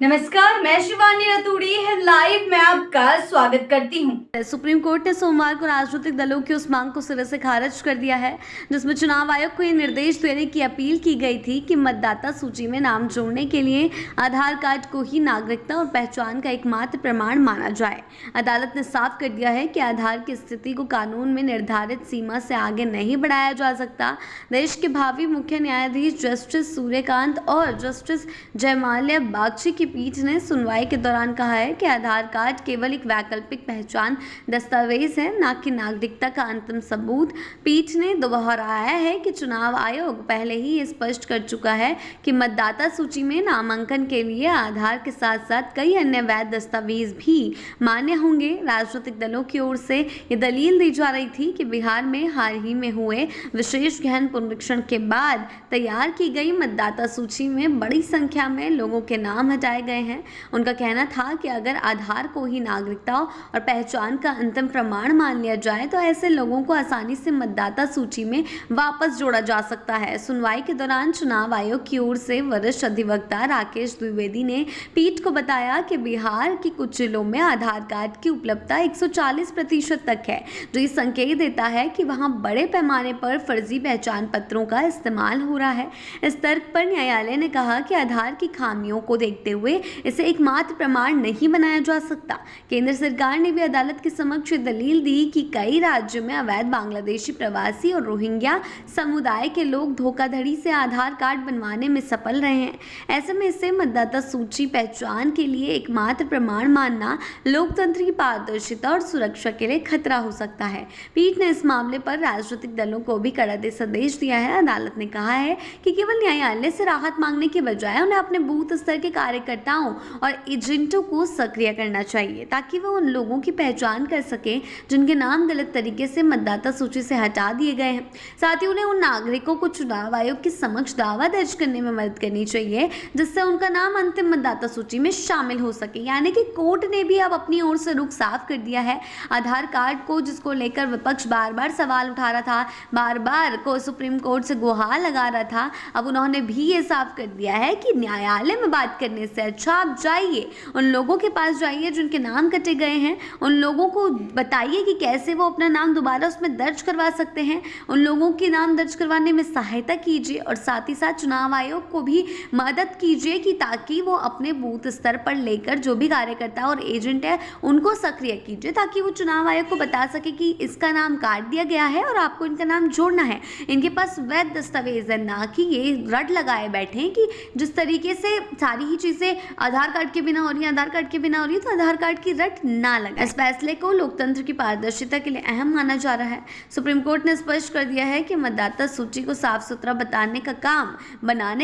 नमस्कार, मैं शिवानी रतूड़ी लाइव में आपका स्वागत करती हूं। सुप्रीम कोर्ट ने सोमवार को राजनीतिक दलों की उस मांग को सिरे से खारिज कर दिया है जिसमें चुनाव आयोग को ये निर्देश देने की अपील की गई थी कि मतदाता सूची में नाम जोड़ने के लिए आधार कार्ड को ही नागरिकता और पहचान का एकमात्र प्रमाण माना जाए। अदालत ने साफ कर दिया है कि आधार की स्थिति को कानून में निर्धारित सीमा से आगे नहीं बढ़ाया जा सकता। देश के भावी मुख्य न्यायाधीश जस्टिस सूर्यकांत और जस्टिस जयमाल्या बागची की पीठ ने सुनवाई के दौरान कहा है कि आधार कार्ड केवल एक वैकल्पिक पहचान दस्तावेज है, न कि नागरिकता का अंतिम सबूत। पीठ ने दोहराया है कि चुनाव आयोग पहले ही ये स्पष्ट कर चुका है कि मतदाता सूची में नामांकन के लिए आधार के साथ साथ कई अन्य वैध दस्तावेज भी मान्य होंगे। राजनीतिक दलों की ओर से ये दलील दी जा रही थी कि बिहार में हाल ही में हुए विशेष गहन पुनरीक्षण के बाद तैयार की गई मतदाता सूची में बड़ी संख्या में लोगों के नाम हटाए गए हैं। उनका कहना था कि अगर आधार को ही नागरिकता और पहचान का अंतिम प्रमाण मान लिया जाए तो ऐसे लोगों को आसानी से मतदाता सूची में वापस जोड़ा जा सकता है। सुनवाई के दौरान चुनाव आयोग की ओर से वरिष्ठ अधिवक्ता राकेश द्विवेदी ने पीठ को बताया कि बिहार की कुछ जिलों में आधार कार्ड की उपलब्धता 140% तक है, जो ये संकेत देता है कि वहां बड़े पैमाने पर फर्जी पहचान पत्रों का इस्तेमाल हो रहा है। इस तर्क पर न्यायालय ने कहा कि आधार की खामियों को देखते हुए इसे एकमात्र प्रमाण नहीं बनाया जा सकता। केंद्र सरकार ने भी अदालत के समक्ष दलील दी कि कई राज्यों में अवैध बांग्लादेशी प्रवासी और रोहिंग्या समुदाय के लोग धोखाधड़ी से आधार कार्ड बनवाने में सफल रहे हैं। ऐसे में इसे मतदाता सूची पहचान के लिए एकमात्र प्रमाण मानना लोकतंत्र की पारदर्शिता और सुरक्षा के लिए खतरा हो सकता है। पीठ ने इस मामले पर राजनीतिक दलों को भी कड़ा संदेश दिया है। अदालत ने कहा है कि केवल न्यायालय से राहत मांगने के बजाय उन्हें अपने बूथ स्तर के कार्यकर्ताओं और एजेंटों को सक्रिय करना चाहिए ताकि वो उन लोगों की पहचान कर सके जिनके नाम गलत तरीके से मतदाता सूची से हटा दिए गए हैं। साथ ही उन्हें उन नागरिकों को चुनाव आयोग के समक्ष दावा दर्ज करने में मदद करनी चाहिए जिससे उनका नाम अंतिम मतदाता सूची में शामिल हो सके। यानी कि कोर्ट ने भी अब अपनी ओर से रुख साफ कर दिया है। आधार कार्ड को जिसको लेकर विपक्ष बार बार सवाल उठा रहा था, बार बार को सुप्रीम कोर्ट से गुहार लगा रहा था, अब उन्होंने भी ये साफ कर दिया है कि न्यायालय में बात करने से अच्छा आप जाइए, उन लोगों के पास जाइए जिनके नाम कटे गए हैं, उन लोगों को बताइए कि कैसे वो अपना नाम दोबारा उसमें दर्ज करवा सकते हैं, उन लोगों के नाम दर्ज करवाने में सहायता कीजिए और साथ ही साथ चुनाव आयोग को भी मदद कीजिए कि ताकि वो अपने बूथ स्तर पर लेकर जो भी कार्यकर्ता और एजेंट है उनको सक्रिय कीजिए ताकि वो चुनाव आयोग को बता सके कि इसका नाम काट दिया गया है और आपको इनका नाम जोड़ना है, इनके पास वैध दस्तावेज है, ना कि ये रट लगाए बैठे हैं कि जिस तरीके से सारी ही चीज़ें आधार कार्ड के बिना हो रही है, आधार कार्ड के बिना हो रही है, तो आधार कार्ड की रट ना लगे। इस फैसले को लोकतंत्र की पारदर्शिता के लिए अहम माना जा रहा है। सुप्रीम कोर्ट ने स्पष्ट कर दिया है कि मतदाता सूची को साफ सुथरा बनाने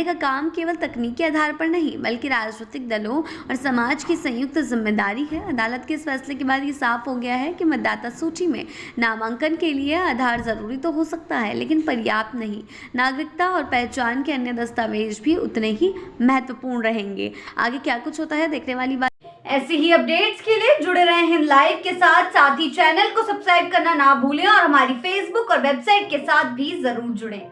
का काम केवल तकनीकी आधार पर नहीं बल्कि राजनीतिक दलों और समाज की संयुक्त जिम्मेदारी है। अदालत के इस फैसले के बाद ये साफ हो गया है कि मतदाता सूची में नामांकन के लिए आधार जरूरी तो हो सकता है लेकिन पर्याप्त नहीं। नागरिकता और पहचान के अन्य दस्तावेज भी उतने ही महत्वपूर्ण रहेंगे। आगे क्या कुछ होता है देखने वाली बात। ऐसी ही अपडेट्स के लिए जुड़े रहे हैं लाइव के साथ ही चैनल को सब्सक्राइब करना ना भूलें और हमारी फेसबुक और वेबसाइट के साथ भी जरूर जुड़ें।